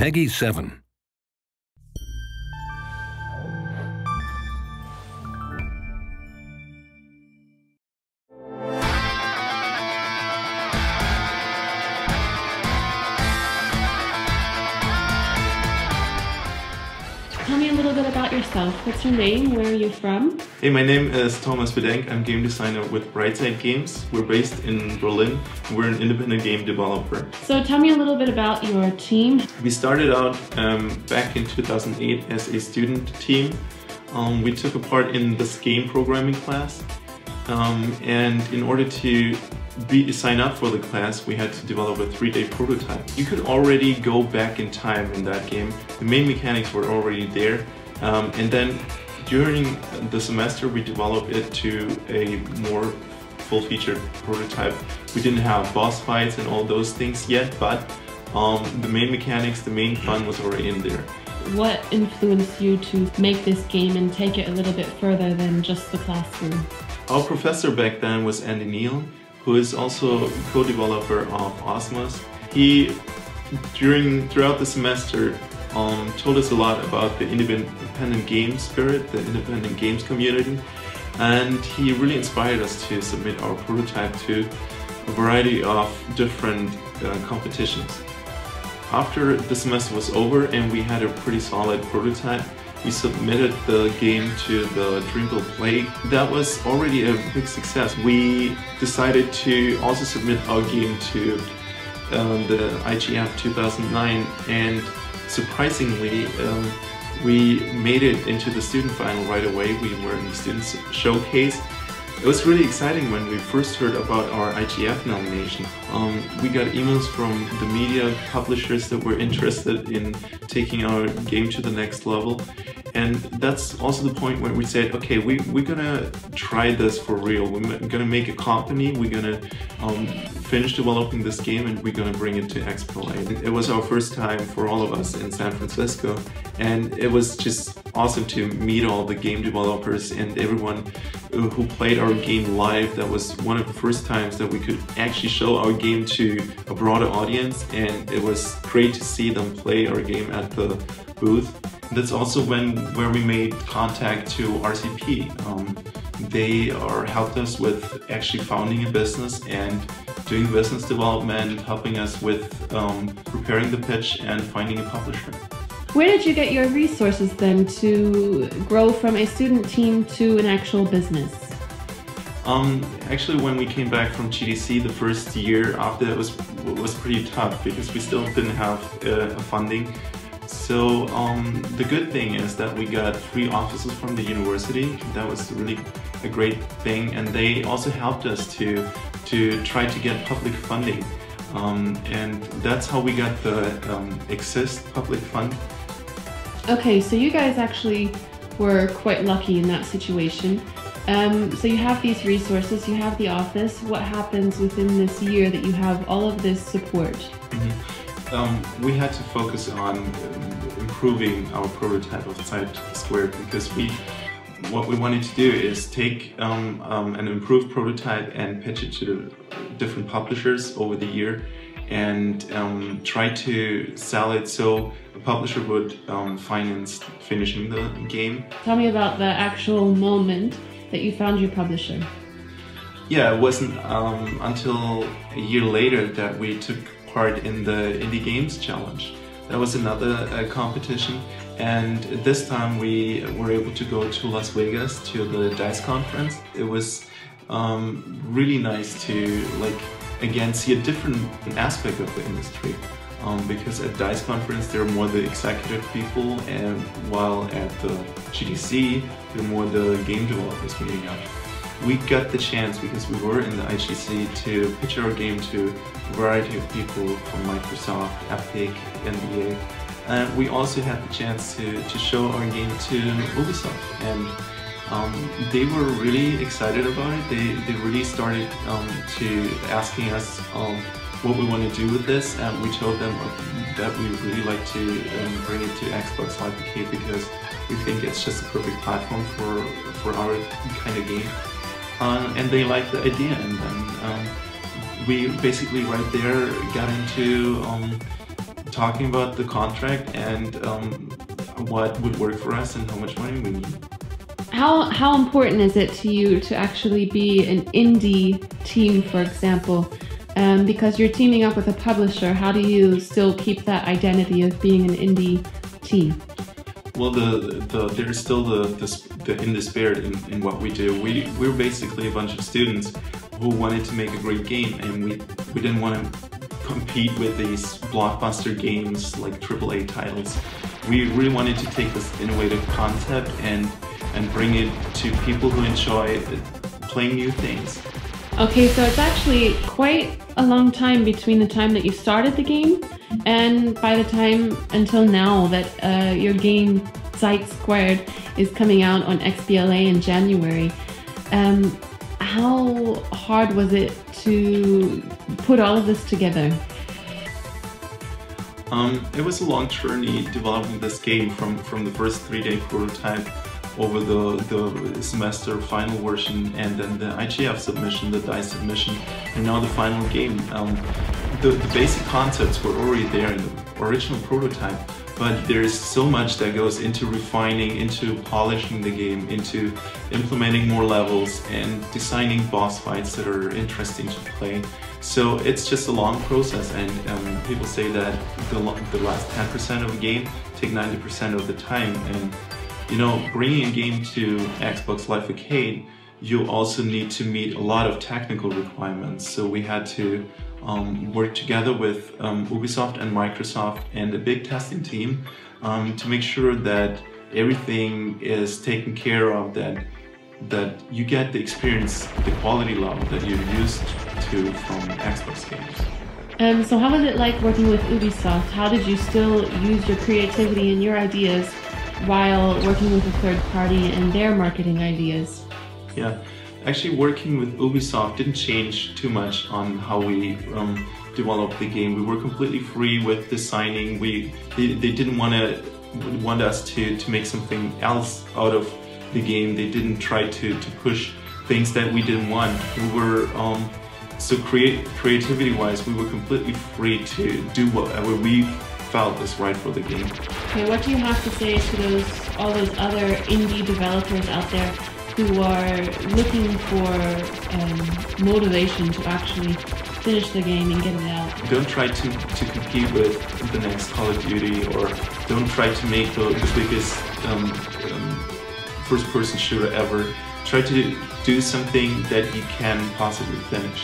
Peggy 7. Tell me a little bit about yourself. What's your name? Where are you from? Hey, my name is Thomas Bedenk. I'm game designer with Zeit² Games. We're based in Berlin. We're an independent game developer. So tell me a little bit about your team. We started out back in 2008 as a student team. We took a part in this game programming class. And in order to sign up for the class, we had to develop a 3-day prototype. You could already go back in time in that game. The main mechanics were already there. And then during the semester, we developed it to a more full-featured prototype. We didn't have boss fights and all those things yet, but the main mechanics, the main fun was already in there. What influenced you to make this game and take it a little bit further than just the classroom? Our professor back then was Andy Neal, who is also co-developer of Osmos. He, throughout the semester, told us a lot about the independent game spirit, the independent games community, and he really inspired us to submit our prototype to a variety of different competitions. After the semester was over and we had a pretty solid prototype, we submitted the game to the Dreamville Play. That was already a big success. We decided to also submit our game to the IGF 2009, and surprisingly, we made it into the student final right away. We were in the student showcase. It was really exciting when we first heard about our IGF nomination. We got emails from the media publishers that were interested in taking our game to the next level. And that's also the point where we said, okay, we're gonna try this for real. We're gonna make a company, we're gonna finish developing this game, and we're gonna bring it to Expo. It was our first time for all of us in San Francisco, and it was just awesome to meet all the game developers and everyone who played our game live. That was one of the first times that we could actually show our game to a broader audience, and it was great to see them play our game at the booth. That's also where we made contact to RCP. They helped us with actually founding a business and doing business development, helping us with preparing the pitch and finding a publisher. Where did you get your resources then to grow from a student team to an actual business? Actually, when we came back from GDC the first year after, it was pretty tough because we still didn't have funding. So the good thing is that we got free offices from the university. That was really a great thing, and they also helped us to try to get public funding. And that's how we got the Exist public fund. Okay, so you guys actually were quite lucky in that situation. So you have these resources, you have the office. What happens within this year that you have all of this support? We had to focus on improving our prototype of Zeit² because what we wanted to do is take an improved prototype and pitch it to different publishers over the year and try to sell it so a publisher would finance finishing the game. Tell me about the actual moment that you found your publisher. Yeah, it wasn't until a year later that we took part in the Indie Games Challenge. That was another competition, and this time we were able to go to Las Vegas to the DICE conference. It was really nice to again see a different aspect of the industry, because at DICE conference there are more the executive people, and while at the GDC there are more the game developers meeting up. We got the chance, because we were in the IGC, to pitch our game to a variety of people from Microsoft, Epic, NBA. And we also had the chance to show our game to Ubisoft. And they were really excited about it. They really started to asking us what we want to do with this. And we told them that we really like to bring it to Xbox Live Arcade because we think it's just a perfect platform for our kind of game. And they liked the idea, and then we basically right there got into talking about the contract and what would work for us and how much money we need. How important is it to you to actually be an indie team, for example? Because you're teaming up with a publisher, how do you still keep that identity of being an indie team? Well, there's still the indie spirit in what we do. We're basically a bunch of students who wanted to make a great game, and we didn't want to compete with these blockbuster games like AAA titles. We really wanted to take this innovative concept and bring it to people who enjoy playing new things. Okay, so it's actually quite a long time between the time that you started the game and by the time until now that your game Zeit² is coming out on XBLA in January. How hard was it to put all of this together? It was a long journey developing this game from the first 3-day prototype over the semester final version, and then the IGF submission, the DICE submission, and now the final game. The basic concepts were already there in the original prototype, but there is so much that goes into refining, into polishing the game, into implementing more levels and designing boss fights that are interesting to play. So it's just a long process, and people say that the last 10% of a game take 90% of the time. And you know, bringing a game to Xbox Live Arcade, you also need to meet a lot of technical requirements. So we had to work together with Ubisoft and Microsoft and a big testing team to make sure that everything is taken care of, that you get the experience, the quality level that you're used to from Xbox games. So how was it like working with Ubisoft? How did you still use your creativity and your ideas while working with a third party and their marketing ideas? Yeah, actually working with Ubisoft didn't change too much on how we developed the game. We were completely free with designing. They didn't want us to make something else out of the game. They didn't try to push things that we didn't want. We were so creativity-wise, we were completely free to do whatever we felt was right for the game. Okay, what do you have to say to all those other indie developers out there who are looking for motivation to actually finish the game and get it out? Don't try to compete with the next Call of Duty, or don't try to make the biggest first-person shooter ever. Try to do something that you can possibly finish.